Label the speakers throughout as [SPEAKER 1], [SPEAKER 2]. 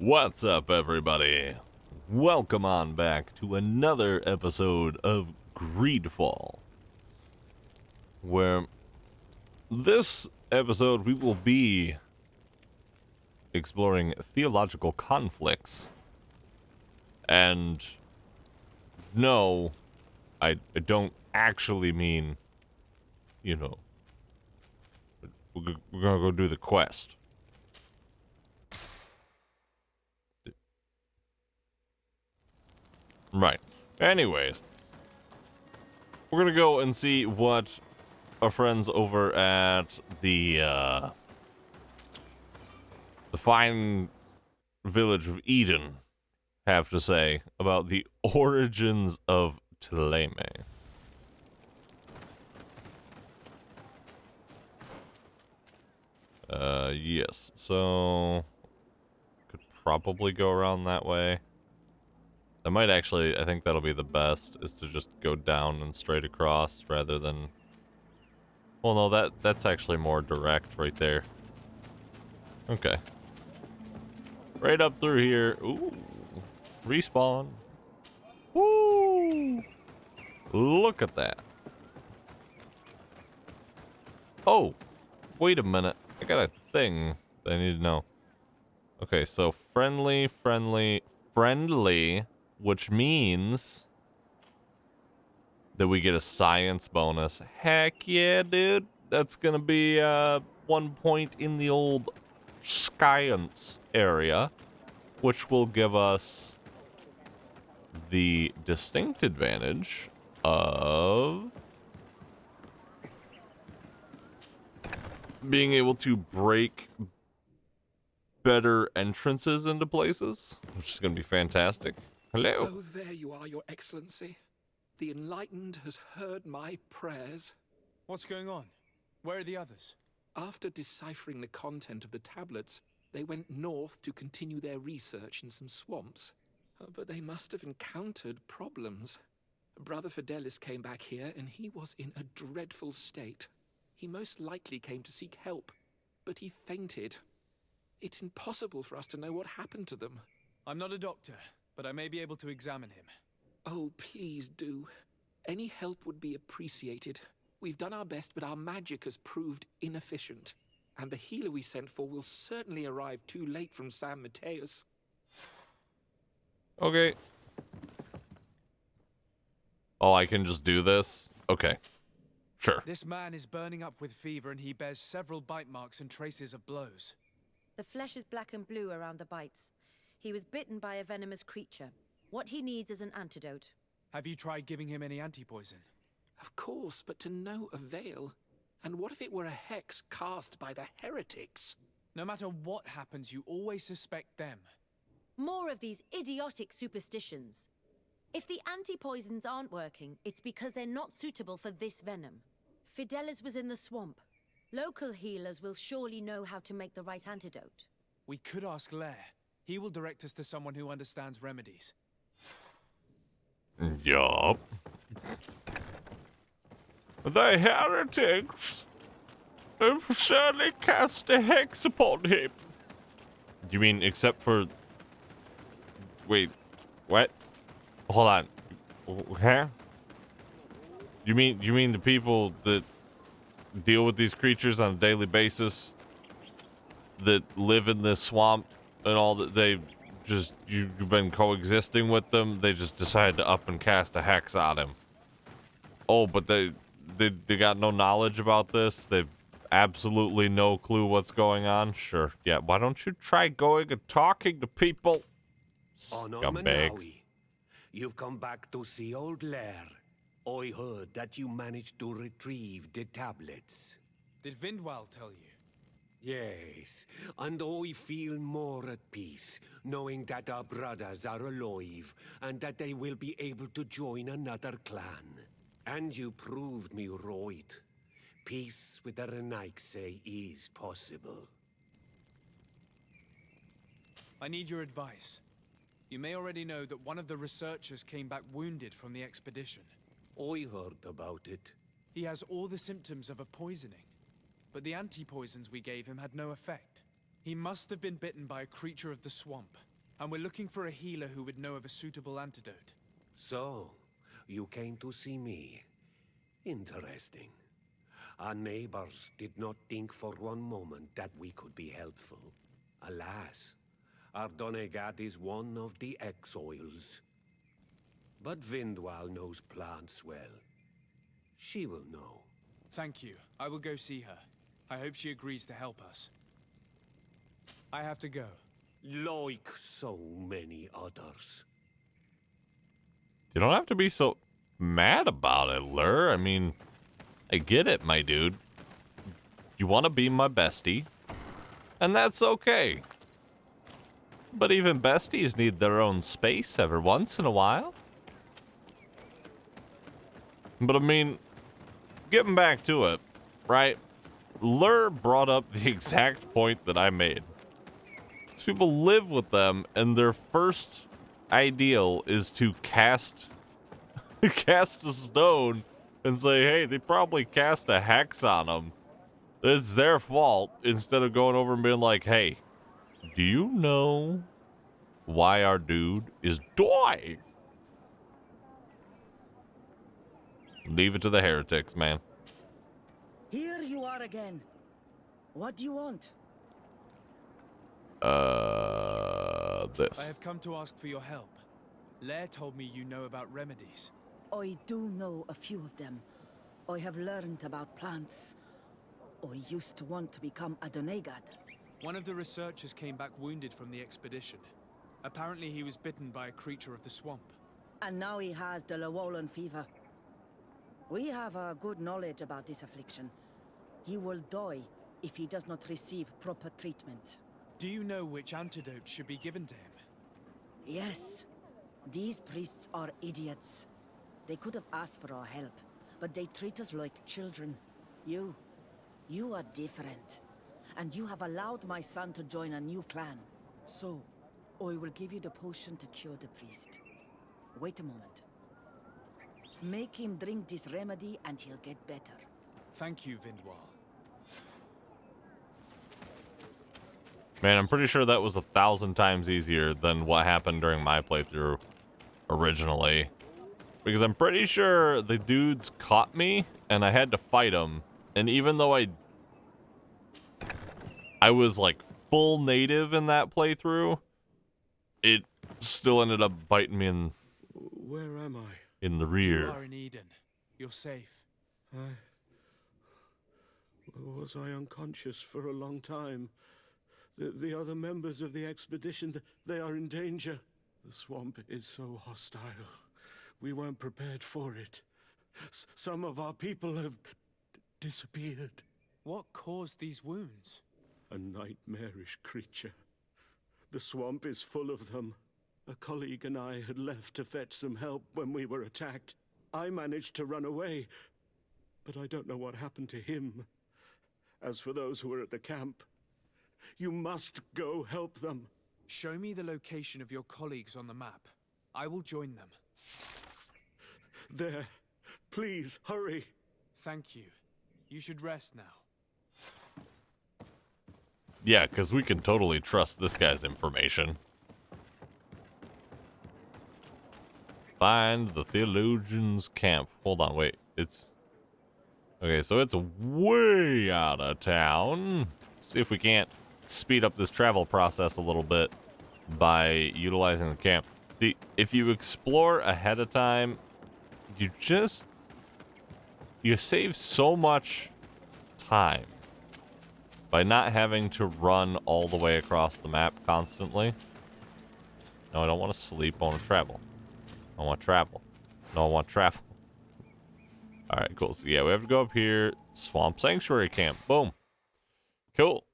[SPEAKER 1] What's up, everybody? Welcome on back to another episode of Greedfall, where this episode we will be exploring theological conflicts. And no, I don't actually mean, you know, we're gonna go do the quest. Right. Anyways, we're gonna go and see what our friends over at the fine village of Eden have to say about the origins of Tleme. Yes. So could probably go around that way. I might actually, I think that'll be the best, is to just go down and straight across rather than... Well, no, that's actually more direct right there. Okay. Right up through here. Ooh. Respawn. Woo! Look at that. Oh! Wait a minute. I got a thing that I need to know. Okay, so friendly, which means that we get a science bonus. Heck yeah, dude. That's gonna be 1 point in the old science area, which will give us the distinct advantage of being able to break better entrances into places, which is going to be fantastic. Hello.
[SPEAKER 2] Oh, there you are, Your Excellency. The Enlightened has heard my prayers.
[SPEAKER 3] What's going on? Where are the others?
[SPEAKER 2] After deciphering the content of the tablets, they went north to continue their research in some swamps. But they must have encountered problems. Brother Fidelis came back here, and he was in a dreadful state. He most likely came to seek help, but he fainted. It's impossible for us to know what happened to them.
[SPEAKER 3] I'm not a doctor, but I may be able to examine him.
[SPEAKER 2] Oh, please do. Any help would be appreciated. We've done our best, but our magic has proved inefficient. And the healer we sent for will certainly arrive too late from San Mateus.
[SPEAKER 1] Okay. Oh, I can just do this? Okay. Sure.
[SPEAKER 3] This man is burning up with fever and he bears several bite marks and traces of blows.
[SPEAKER 4] The flesh is black and blue around the bites. He was bitten by a venomous creature. What he needs is an antidote.
[SPEAKER 3] Have you tried giving him any anti-poison?
[SPEAKER 2] Of course, but to no avail. And what if it were a hex cast by the heretics?
[SPEAKER 3] No matter what happens, you always suspect them.
[SPEAKER 4] More of these idiotic superstitions. If the anti-poisons aren't working, it's because they're not suitable for this venom. Fidelis was in the swamp. Local healers will surely know how to make the right antidote.
[SPEAKER 3] We could ask Lair. He will direct us to someone who understands remedies.
[SPEAKER 1] Yup. The heretics have certainly cast a hex upon him. You mean except for... Wait, what? Hold on. Huh? You mean the people that deal with these creatures on a daily basis, that live in this swamp and all, that they just, you've been coexisting with them, they just decided to up and cast a hex on him. Oh, but they got no knowledge about this? They've absolutely no clue what's going on? Sure. Yeah, why don't you try going and talking to people? Scumbags.
[SPEAKER 5] You've come back to see old Lair. I heard that you managed to retrieve the tablets.
[SPEAKER 3] Did Vindwal tell you?
[SPEAKER 5] Yes, and I feel more at peace, knowing that our brothers are alive, and that they will be able to join another clan. And you proved me right. Peace with the Renaigse is possible.
[SPEAKER 3] I need your advice. You may already know that one of the researchers came back wounded from the expedition.
[SPEAKER 5] I heard about it.
[SPEAKER 3] He has all the symptoms of a poisoning, but the anti-poisons we gave him had no effect. He must have been bitten by a creature of the swamp. and we're looking for a healer who would know of a suitable antidote.
[SPEAKER 5] So, you came to see me. Interesting. Our neighbors did not think for one moment that we could be helpful. Alas, our Donegad is one of the exiles. But Vindwal knows plants well. She will know.
[SPEAKER 3] Thank you. I will go see her. I hope she agrees to help us. I have to go.
[SPEAKER 5] Like so many others.
[SPEAKER 1] You don't have to be so mad about it, Lur. I mean, I get it, my dude. You want to be my bestie, and that's okay. But even besties need their own space every once in a while. But I mean, getting back to it, right? Lur brought up the exact point that I made. These people live with them, and their first ideal is to cast a stone and say, hey, they probably cast a hex on them. It's their fault, instead of going over and being like, hey, do you know why our dude is dying? Leave it to the heretics, man.
[SPEAKER 6] Here you are again. What do you want?
[SPEAKER 1] This.
[SPEAKER 3] I have come to ask for your help. Lair told me you know about remedies.
[SPEAKER 6] I do know a few of them. I have learned about plants. I used to want to become a Donegad.
[SPEAKER 3] One of the researchers came back wounded from the expedition. Apparently he was bitten by a creature of the swamp.
[SPEAKER 6] And now he has the Llewellyn fever. We have a good knowledge about this affliction. He will die if he does not receive proper treatment.
[SPEAKER 3] Do you know which antidote should be given to him?
[SPEAKER 6] Yes. These priests are idiots. They could have asked for our help, but they treat us like children. You are different. And you have allowed my son to join a new clan. So, I will give you the potion to cure the priest. Wait a moment. Make him drink this remedy and he'll get better.
[SPEAKER 3] Thank you, Vindwal.
[SPEAKER 1] Man, I'm pretty sure that was 1,000 times easier than what happened during my playthrough originally. Because I'm pretty sure the dudes caught me and I had to fight them. And even though I was like full native in that playthrough, it still ended up biting me
[SPEAKER 7] Where am I?
[SPEAKER 1] in the
[SPEAKER 3] You
[SPEAKER 1] rear.
[SPEAKER 3] are in Eden. You're safe.
[SPEAKER 7] Was I unconscious for a long time? The other members of the expedition, they are in danger. The swamp is so hostile. We weren't prepared for it. Some of our people have disappeared.
[SPEAKER 3] What caused these wounds?
[SPEAKER 7] A nightmarish creature. The swamp is full of them. A colleague and I had left to fetch some help when we were attacked. I managed to run away, but I don't know what happened to him. As for those who were at the camp, you must go help them.
[SPEAKER 3] Show me the location of your colleagues on the map. I will join them.
[SPEAKER 7] There. Please, hurry.
[SPEAKER 3] Thank you. You should rest now.
[SPEAKER 1] Yeah, because we can totally trust this guy's information. Find the theologian's camp. Hold on, wait. It's... Okay, so it's way out of town. Let's see if we can't speed up this travel process a little bit by utilizing the camp. See, if you explore ahead of time, you save so much time by not having to run all the way across the map constantly. No, I don't want to sleep. I want to travel. I want to travel. No, I want to travel. Alright, cool. So, yeah, we have to go up here. Swamp Sanctuary Camp. Boom. Cool.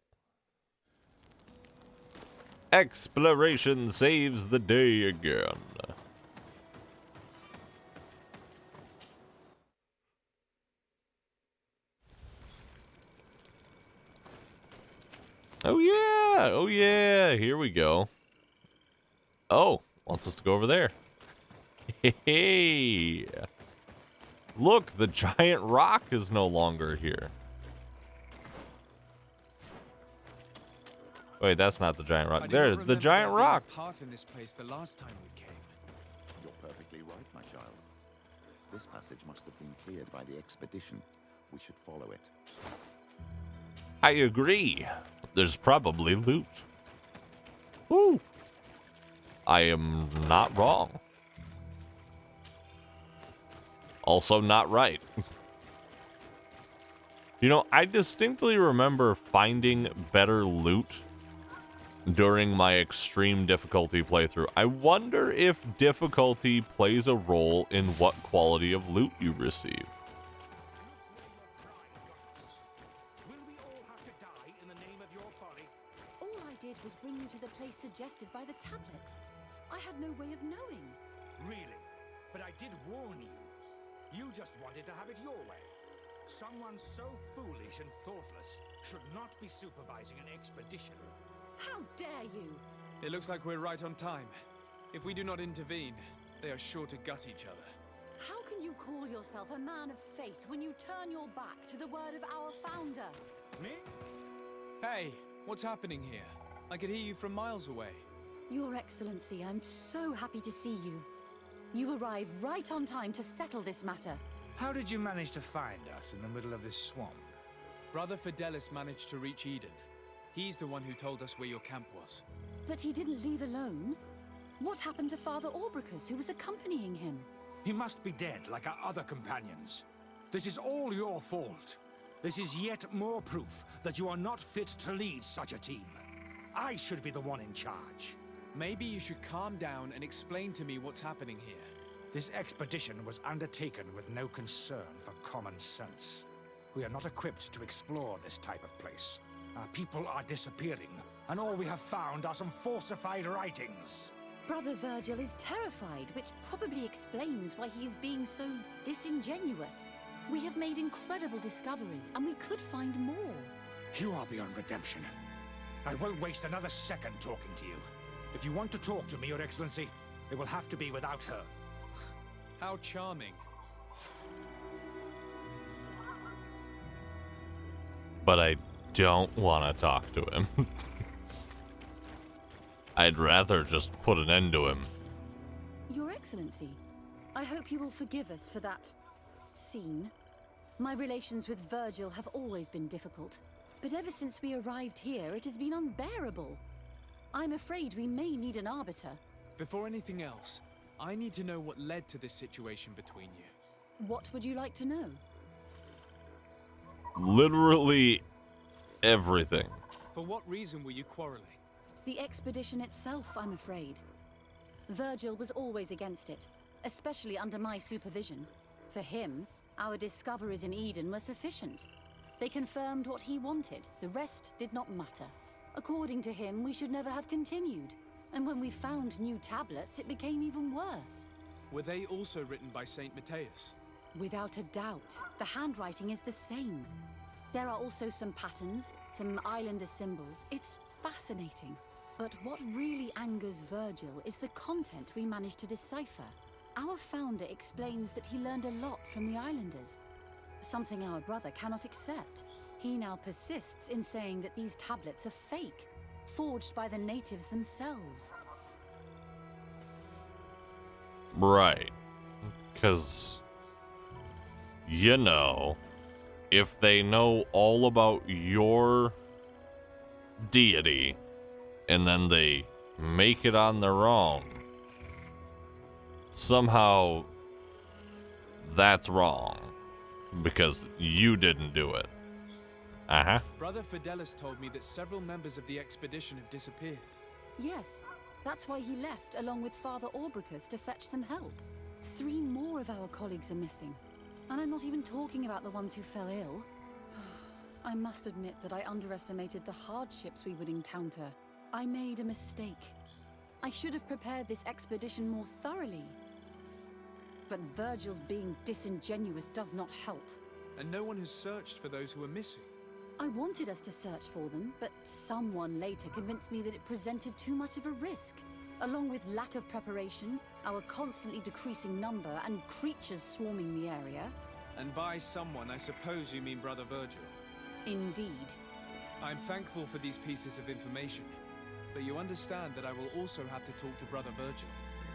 [SPEAKER 1] Exploration saves the day again. Oh, yeah. Oh, yeah. Here we go. Oh, wants us to go over there. Hey. Look, the giant rock is no longer here. Wait, that's not the giant
[SPEAKER 3] I
[SPEAKER 1] rock.
[SPEAKER 3] do not
[SPEAKER 1] There's the
[SPEAKER 3] remember
[SPEAKER 1] giant
[SPEAKER 3] there being a
[SPEAKER 1] rock.
[SPEAKER 3] path in this place the last time we came.
[SPEAKER 8] You're perfectly right, my child. This passage must have been cleared by the expedition. We should follow it.
[SPEAKER 1] I agree. There's probably loot. Woo. I am not wrong. Also not right. You know, I distinctly remember finding better loot during my extreme difficulty playthrough. I wonder if difficulty plays a role in what quality of loot you receive.
[SPEAKER 5] Will we all have to die in the name of your folly?
[SPEAKER 4] All I did was bring you to the place suggested by the tablets. I had no way of knowing.
[SPEAKER 5] Really? But I did warn you. You just wanted to have it your way. Someone so foolish and thoughtless should not be supervising an expedition.
[SPEAKER 4] How dare you!
[SPEAKER 3] It looks like we're right on time. If we do not intervene, they are sure to gut each other.
[SPEAKER 4] How can you call yourself a man of faith when you turn your back to the word of our founder?
[SPEAKER 5] Me?
[SPEAKER 3] Hey, what's happening here? I could hear you from miles away.
[SPEAKER 4] Your Excellency, I'm so happy to see you. You arrived right on time to settle this matter.
[SPEAKER 9] How did you manage to find us in the middle of this swamp?
[SPEAKER 3] Brother Fidelis managed to reach Eden. He's the one who told us where your camp was.
[SPEAKER 4] But he didn't leave alone. What happened to Father Orbricus, who was accompanying him?
[SPEAKER 9] He must be dead, like our other companions. This is all your fault. This is yet more proof that you are not fit to lead such a team. I should be the one in charge.
[SPEAKER 3] Maybe you should calm down and explain to me what's happening here.
[SPEAKER 9] This expedition was undertaken with no concern for common sense. We are not equipped to explore this type of place. Our people are disappearing, and all we have found are some falsified writings.
[SPEAKER 4] Brother Virgil is terrified, which probably explains why he's being so disingenuous. We have made incredible discoveries, and we could find more.
[SPEAKER 9] You are beyond redemption. I won't waste another second talking to you. If you want to talk to me, Your Excellency, it will have to be without her.
[SPEAKER 3] How charming.
[SPEAKER 1] But I don't want to talk to him. I'd rather just put an end to him.
[SPEAKER 4] Your Excellency, I hope you will forgive us for that scene. My relations with Virgil have always been difficult, but ever since we arrived here, it has been unbearable. I'm afraid we may need an arbiter.
[SPEAKER 3] Before anything else, I need to know what led to this situation between you.
[SPEAKER 4] What would you like to know?
[SPEAKER 1] Literally everything.
[SPEAKER 3] For what reason were you quarreling?
[SPEAKER 4] The expedition itself, I'm afraid. Virgil was always against it, especially under my supervision. For him, our discoveries in Eden were sufficient. They confirmed what he wanted. The rest did not matter. According to him, we should never have continued. And when we found new tablets, it became even worse.
[SPEAKER 3] Were they also written by Saint Matthias?
[SPEAKER 4] Without a doubt, the handwriting is the same. There are also some patterns, some islander symbols. It's fascinating. But what really angers Virgil is the content we managed to decipher. Our founder explains that he learned a lot from the islanders, something our brother cannot accept. He now persists in saying that these tablets are fake, forged by the natives themselves.
[SPEAKER 1] Right. Because, you know, if they know all about your deity and then they make it on their own, somehow that's wrong because you didn't do it. Uh-huh.
[SPEAKER 3] Brother Fidelis told me that several members of the expedition have disappeared.
[SPEAKER 4] Yes, that's why he left along with Father Orbricus to fetch some help. 3 more of our colleagues are missing. And I'm not even talking about the ones who fell ill. I must admit that I underestimated the hardships we would encounter. I made a mistake. I should have prepared this expedition more thoroughly. But Virgil's being disingenuous does not help.
[SPEAKER 3] And no one has searched for those who are missing.
[SPEAKER 4] I wanted us to search for them, but someone later convinced me that it presented too much of a risk. Along with lack of preparation, our constantly decreasing number, and creatures swarming the area.
[SPEAKER 3] And by someone, I suppose you mean Brother Virgil.
[SPEAKER 4] Indeed.
[SPEAKER 3] I'm thankful for these pieces of information, but you understand that I will also have to talk to Brother Virgil.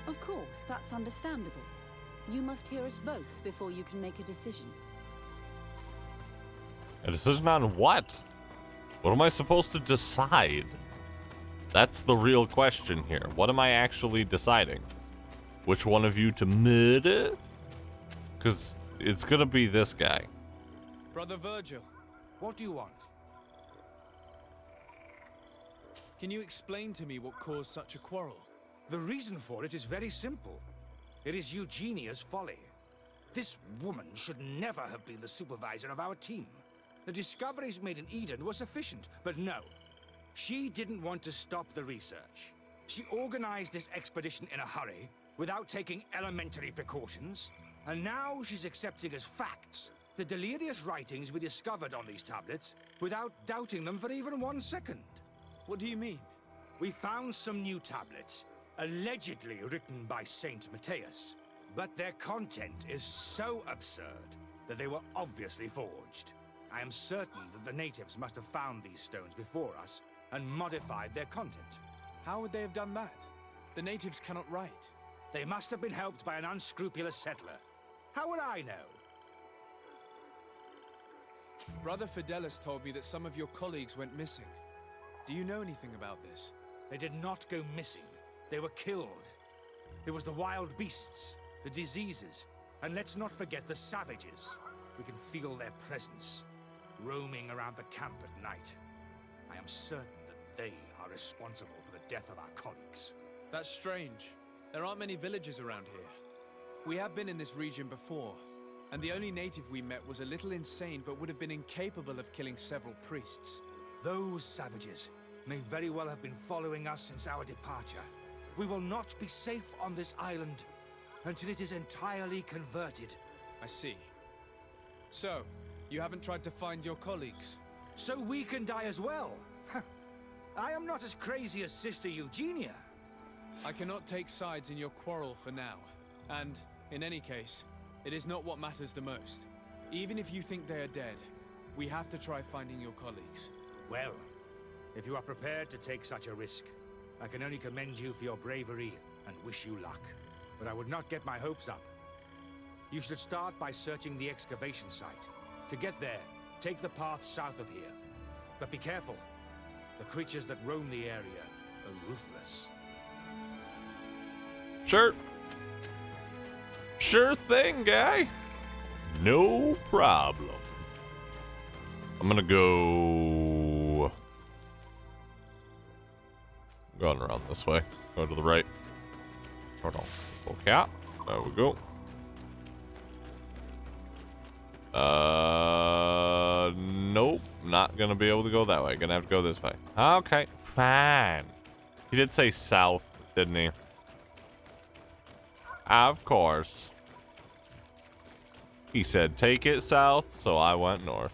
[SPEAKER 10] Of course, that's understandable. You must hear us both before you can make a decision.
[SPEAKER 1] A decision on what? What am I supposed to decide? That's the real question here. What am I actually deciding? Which one of you to murder? Because it's gonna be this guy.
[SPEAKER 3] Brother Virgil,
[SPEAKER 9] What do you want?
[SPEAKER 3] can you explain to me what caused such a quarrel?
[SPEAKER 9] The reason for it is very simple. It is Eugenia's folly. This woman should never have been the supervisor of our team. The discoveries made in Eden were sufficient, but no. She didn't want to stop the research. She organized this expedition in a hurry, without taking elementary precautions, and now she's accepting as facts the delirious writings we discovered on these tablets, without doubting them for even 1 second.
[SPEAKER 3] What do you mean?
[SPEAKER 9] We found some new tablets, allegedly written by Saint Matthias, but their content is so absurd that they were obviously forged. I am certain that the natives must have found these stones before us and modified their content.
[SPEAKER 3] How would they have done that? The natives cannot write.
[SPEAKER 9] They must have been helped by an unscrupulous settler. How would I know?
[SPEAKER 3] Brother Fidelis told me that some of your colleagues went missing. Do you know anything about this?
[SPEAKER 9] They did not go missing. They were killed. It was the wild beasts, the diseases, and let's not forget the savages. We can feel their presence, roaming around the camp at night. I am certain that they are responsible for the death of our colleagues.
[SPEAKER 3] That's strange. There aren't many villages around here. We have been in this region before, and the only native we met was a little insane but would have been incapable of killing several priests.
[SPEAKER 9] Those savages may very well have been following us since our departure. We will not be safe on this island until it is entirely converted.
[SPEAKER 3] I see. So, you haven't tried to find your colleagues?
[SPEAKER 9] So we can die as well. I am not as crazy as Sister Eugenia.
[SPEAKER 3] I cannot take sides in your quarrel for now. And, in any case, it is not what matters the most. Even if you think they are dead, we have to try finding your colleagues.
[SPEAKER 9] Well, if you are prepared to take such a risk, I can only commend you for your bravery and wish you luck. But I would not get my hopes up. You should start by searching the excavation site. To get there, take the path south of here. But be careful. The creatures that roam the area are ruthless.
[SPEAKER 1] Sure. Sure thing, guy. No problem. I'm gonna go... I'm going around this way. Go to the right. Hold on. Okay. There we go. Nope. Not gonna be able to go that way. Gonna have to go this way. Okay. Fine. He did say south, didn't he? Of course. He said take it south, so I went north.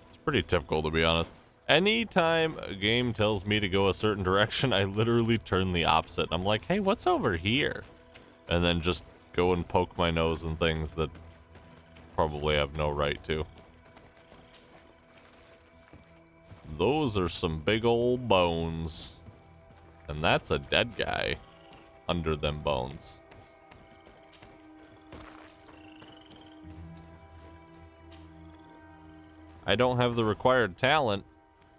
[SPEAKER 1] It's pretty typical, to be honest. Anytime a game tells me to go a certain direction, I literally turn the opposite. I'm like, hey, what's over here? And then just go and poke my nose in things that probably have no right to. Those are some big old bones. And that's a dead guy under them bones. I don't have the required talent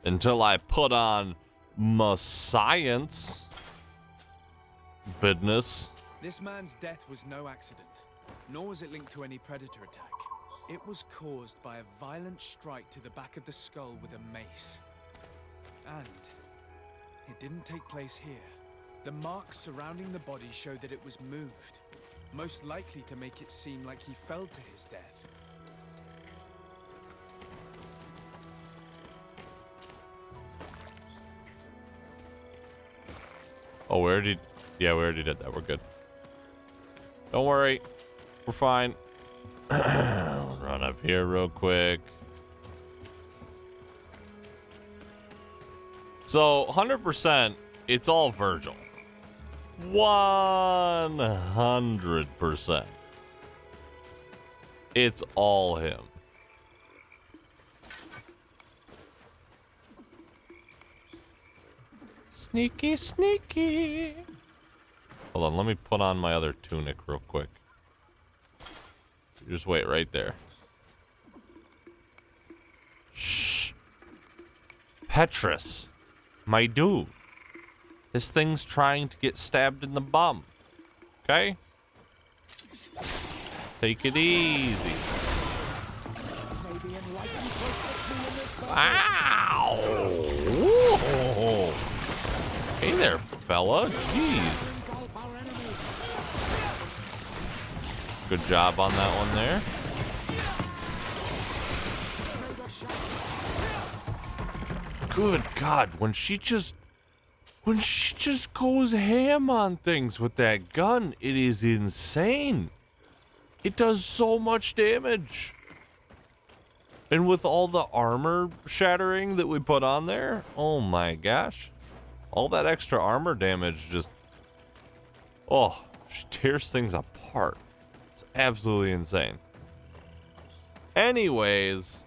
[SPEAKER 1] until I put on my science business.
[SPEAKER 3] This man's death was no accident, nor was it linked to any predator attack. It was caused by a violent strike to the back of the skull with a mace. And it didn't take place here. The marks surrounding the body show that it was moved, most likely to make it seem like he fell to his death.
[SPEAKER 1] Oh, we already... Yeah, we already did that. We're good. Don't worry. We're fine. Run up here real quick. So, 100%, it's all Virgil. 100%. It's all him. Sneaky, sneaky. Hold on, let me put on my other tunic real quick. Just wait right there. Shh. Petrus, my dude. This thing's trying to get stabbed in the bum. Okay? Take it easy. Ow! Whoa. Hey there, fella. Jeez. Good job on that one there. Good God, when she just goes ham on things with that gun, it is insane. It does so much damage. And with all the armor shattering that we put on there, oh my gosh. All that extra armor damage just, oh, she tears things apart. It's absolutely insane. Anyways,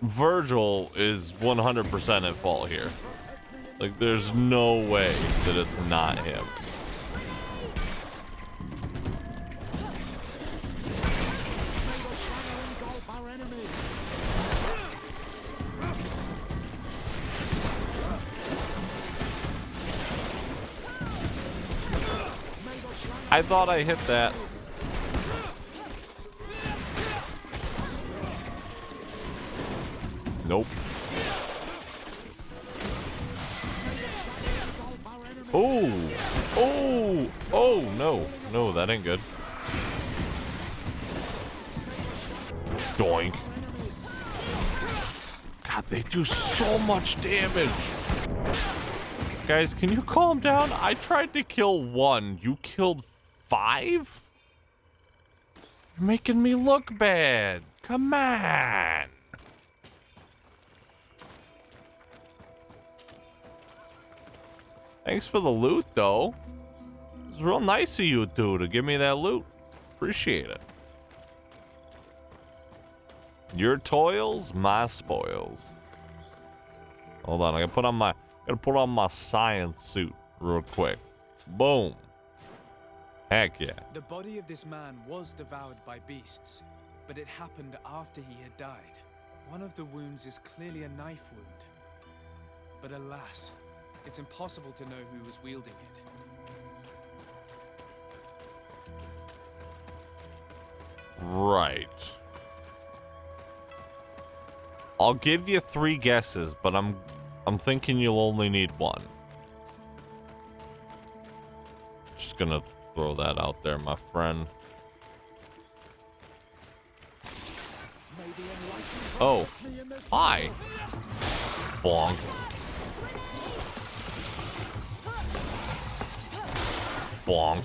[SPEAKER 1] Virgil is 100% at fault here. Like, there's no way that it's not him. I thought I hit that. Nope. Oh! Oh! Oh, no. No, that ain't good. Doink. God, they do so much damage. Guys, can you calm down? I tried to kill one. You killed 5? You're making me look bad. Come on. Thanks for the loot, though. It was real nice of you two to give me that loot. Appreciate it. Your toils, my spoils. Hold on, I gotta put on my science suit real quick. Boom. Heck yeah.
[SPEAKER 3] The body of this man was devoured by beasts, but it happened after he had died. One of the wounds is clearly a knife wound. But alas, it's impossible to know who was wielding it.
[SPEAKER 1] Right. I'll give you 3 guesses, but I'm thinking you'll only need 1. Just gonna throw that out there, my friend. Oh. Hi. Bonk. Bonk.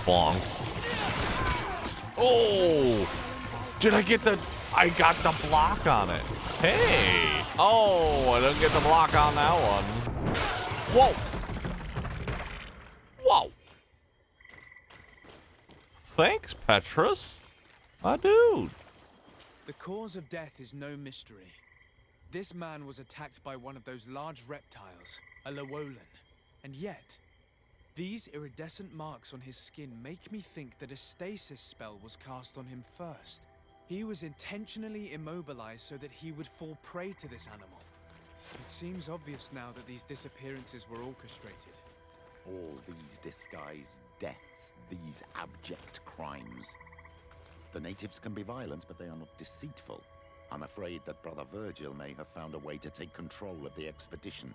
[SPEAKER 1] Bonk. Oh! Did I get the... I got the block on it. Hey! Oh, I didn't get the block on that one. Whoa! Whoa! Thanks, Petrus. My dude.
[SPEAKER 3] The cause of death is no mystery. This man was attacked by one of those large reptiles, a Llewellyn. And yet, these iridescent marks on his skin make me think that a stasis spell was cast on him first. He was intentionally immobilized so that he would fall prey to this animal. It seems obvious now that these disappearances were orchestrated.
[SPEAKER 8] All these disguised deaths, these abject crimes. The natives can be violent, but they are not deceitful. I'm afraid that Brother Virgil may have found a way to take control of the expedition.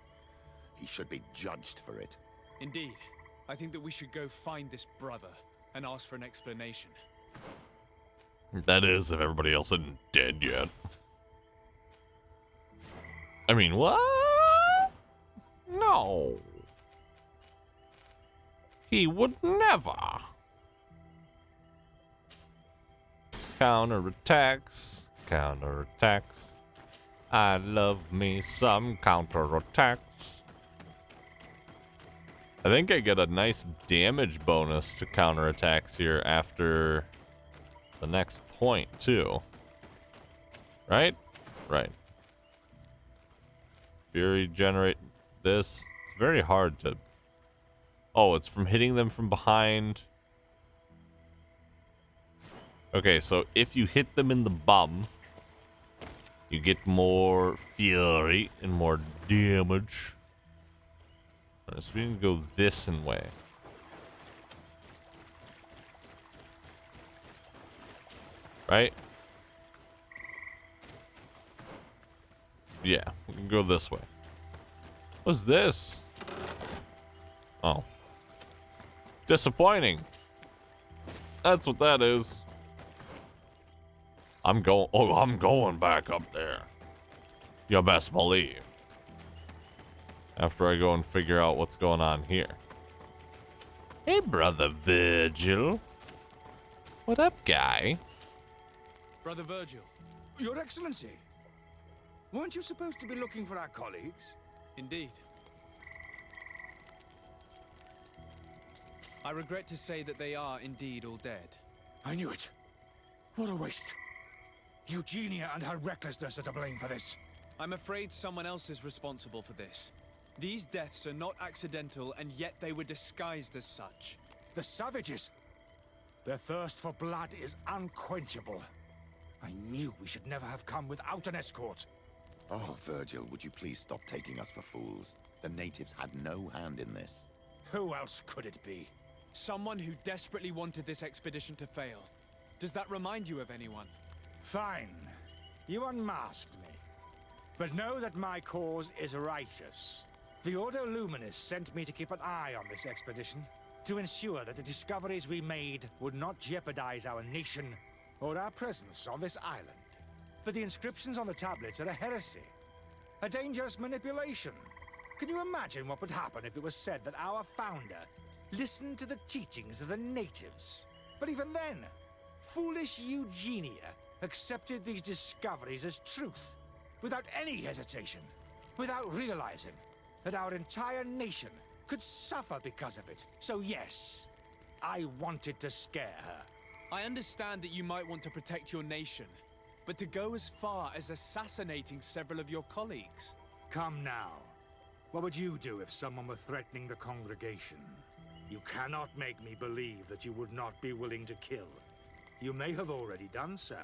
[SPEAKER 8] He should be judged for it.
[SPEAKER 3] Indeed. I think that we should go find this brother and ask for an explanation.
[SPEAKER 1] That is, if everybody else isn't dead yet. I mean, what? No. He would never. Counterattacks. Counterattacks. I love me some counterattacks. I think I get a nice damage bonus to counterattacks here after the next point, too. Right? Right. Fury generate this. It's very hard to... Oh, it's from hitting them from behind. Okay, so if you hit them in the bum, you get more fury and more damage. Alright, so we can go this way. Right? Yeah, we can go this way. What's this? Oh. Disappointing. That's what that is. I'm going back up there. You best believe. After I go and figure out what's going on here. Hey, Brother Virgil. What up, guy?
[SPEAKER 9] Brother Virgil. Your Excellency. Weren't you supposed to be looking for our colleagues?
[SPEAKER 3] Indeed. I regret to say that they are indeed all dead.
[SPEAKER 9] I knew it. What a waste. Eugenia and her recklessness are to blame for this.
[SPEAKER 3] I'm afraid someone else is responsible for this. These deaths are not accidental, and yet they were disguised as such.
[SPEAKER 9] The savages. Their thirst for blood is unquenchable. I knew we should never have come without an escort.
[SPEAKER 8] Oh, Virgil, would you please stop taking us for fools? The natives had no hand in this.
[SPEAKER 9] Who else could it be?
[SPEAKER 3] Someone who desperately wanted this expedition to fail. Does that remind you of anyone?
[SPEAKER 9] Fine. You unmasked me. But know that my cause is righteous. The Ordo Luminis sent me to keep an eye on this expedition, to ensure that the discoveries we made would not jeopardize our nation or our presence on this island. But the inscriptions on the tablets are a heresy, a dangerous manipulation. Can you imagine what would happen if it was said that our founder listened to the teachings of the natives? But even then, foolish Eugenia accepted these discoveries as truth, without any hesitation, without realizing that our entire nation could suffer because of it. So yes, I wanted to scare her.
[SPEAKER 3] I understand that you might want to protect your nation, but to go as far as assassinating several of your colleagues?
[SPEAKER 9] Come now. What would you do if someone were threatening the congregation? You cannot make me believe that you would not be willing to kill. You may have already done so.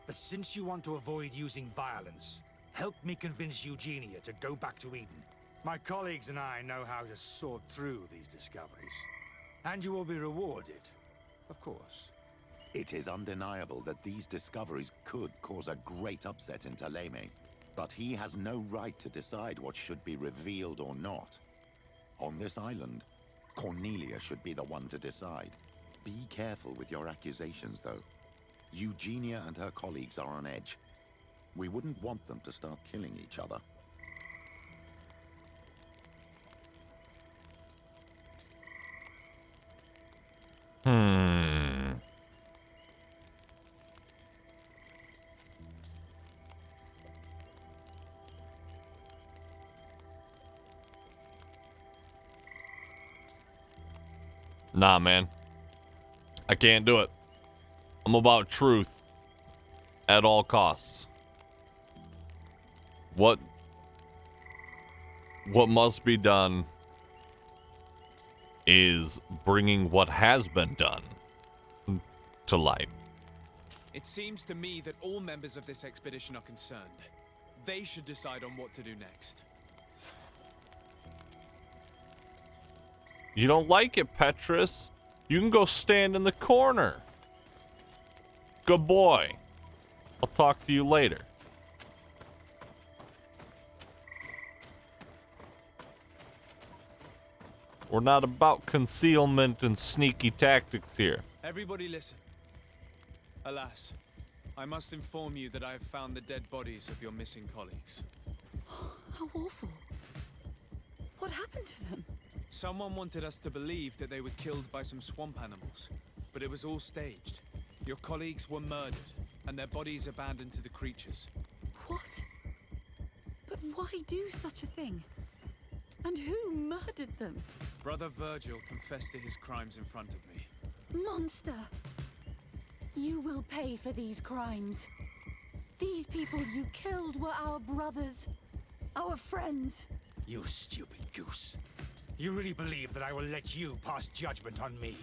[SPEAKER 9] But since you want to avoid using violence, help me convince Eugenia to go back to Eden. My colleagues and I know how to sort through these discoveries. And you will be rewarded, of course.
[SPEAKER 8] It is undeniable that these discoveries could cause a great upset in Taleme, but he has no right to decide what should be revealed or not. On this island, Cornelia should be the one to decide. Be careful with your accusations, though. Eugenia and her colleagues are on edge. We wouldn't want them to start killing each other.
[SPEAKER 1] Nah, man. I can't do it. I'm about truth at all costs. What must be done is bringing what has been done to light.
[SPEAKER 3] It seems to me that all members of this expedition are concerned. They should decide on what to do next.
[SPEAKER 1] You don't like it, Petrus? You can go stand in the corner. Good boy. I'll talk to you later. We're not about concealment and sneaky tactics here.
[SPEAKER 3] Everybody listen. Alas, I must inform you that I have found the dead bodies of your missing colleagues.
[SPEAKER 10] How awful. What happened to them?
[SPEAKER 3] Someone wanted us to believe that they were killed by some swamp animals, but it was all staged. Your colleagues were murdered, and their bodies abandoned to the creatures.
[SPEAKER 10] What? But why do such a thing? And who murdered them?
[SPEAKER 3] Brother Virgil confessed to his crimes in front of me.
[SPEAKER 10] Monster! You will pay for these crimes. These people you killed were our brothers, our friends.
[SPEAKER 9] You stupid goose. You really believe that I will let you pass judgment on me?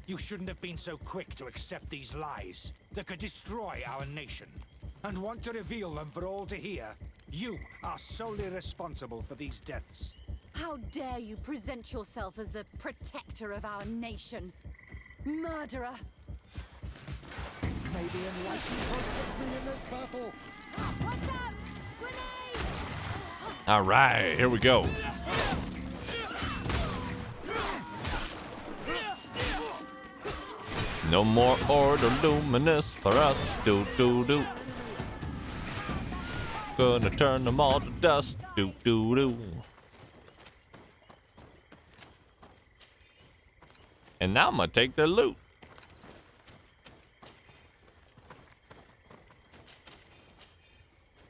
[SPEAKER 9] You shouldn't have been so quick to accept these lies that could destroy our nation. And want to reveal them for all to hear. You are solely responsible for these deaths.
[SPEAKER 10] How dare you present yourself as the protector of our nation? Murderer!
[SPEAKER 8] May the enlightened protect me in this battle.
[SPEAKER 10] Watch out! Grenade!
[SPEAKER 1] All right, here we go. No more Order Luminous for us. Do do do. Gonna turn them all to dust. Do do do. And now I'm gonna take their loot.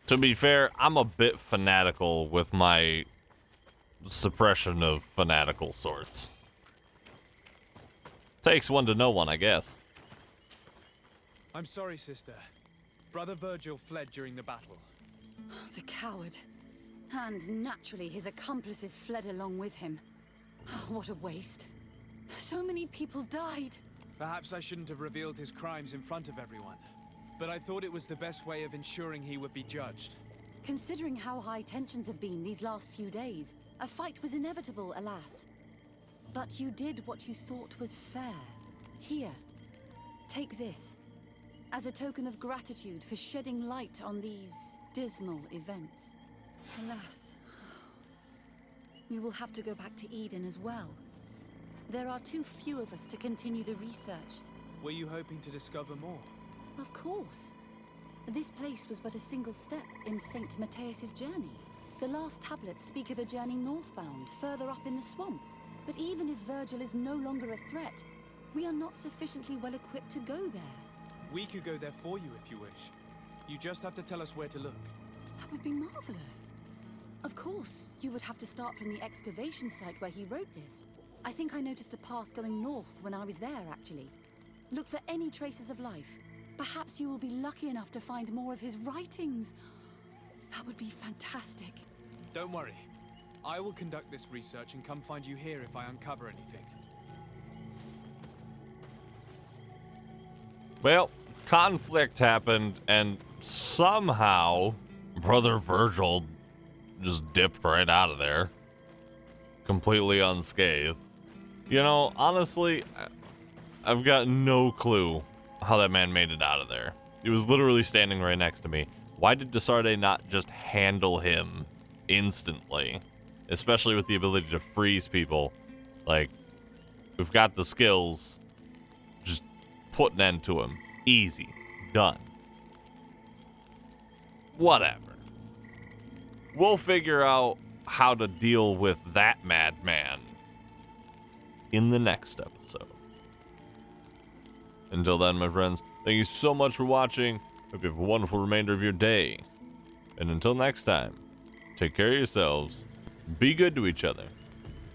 [SPEAKER 1] To be fair, I'm a bit fanatical with my suppression of fanatical sorts. Takes one to know one, I guess.
[SPEAKER 3] I'm sorry, sister. Brother Virgil fled during the battle.
[SPEAKER 10] The coward. And naturally, his accomplices fled along with him. What a waste. So many people died.
[SPEAKER 3] Perhaps I shouldn't have revealed his crimes in front of everyone. But I thought it was the best way of ensuring he would be judged.
[SPEAKER 10] Considering how high tensions have been these last few days, a fight was inevitable, alas. But you did what you thought was fair. Here, take this. As a token of gratitude for shedding light on these dismal events. Alas, we will have to go back to Eden as well. There are too few of us to continue the research.
[SPEAKER 3] Were you hoping to discover more?
[SPEAKER 10] Of course. This place was but a single step in St. Matthias's journey. The last tablets speak of a journey northbound, further up in the swamp. But even if Virgil is no longer a threat, we are not sufficiently well equipped to go there.
[SPEAKER 3] We could go there for you if you wish. You just have to tell us where to look.
[SPEAKER 10] That would be marvelous. Of course, you would have to start from the excavation site where he wrote this. I think I noticed a path going north when I was there, actually. Look for any traces of life. Perhaps you will be lucky enough to find more of his writings. That would be fantastic.
[SPEAKER 3] Don't worry. I will conduct this research and come find you here if I uncover anything.
[SPEAKER 1] Well, conflict happened, and somehow Brother Virgil just dipped right out of there, completely unscathed. You know, honestly, I've got no clue how that man made it out of there. He was literally standing right next to me. Why did Desarde not just handle him instantly? Especially with the ability to freeze people. Like, we've got the skills. Just put an end to him. Easy. Done. Whatever. We'll figure out how to deal with that madman in the next episode. Until then, my friends, thank you so much for watching. Hope you have a wonderful remainder of your day. And until next time, take care of yourselves, be good to each other,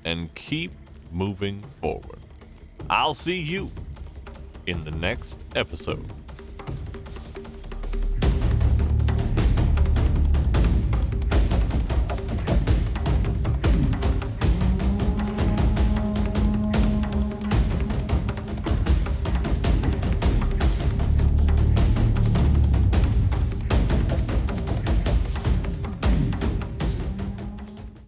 [SPEAKER 1] and keep moving forward. I'll see you in the next episode.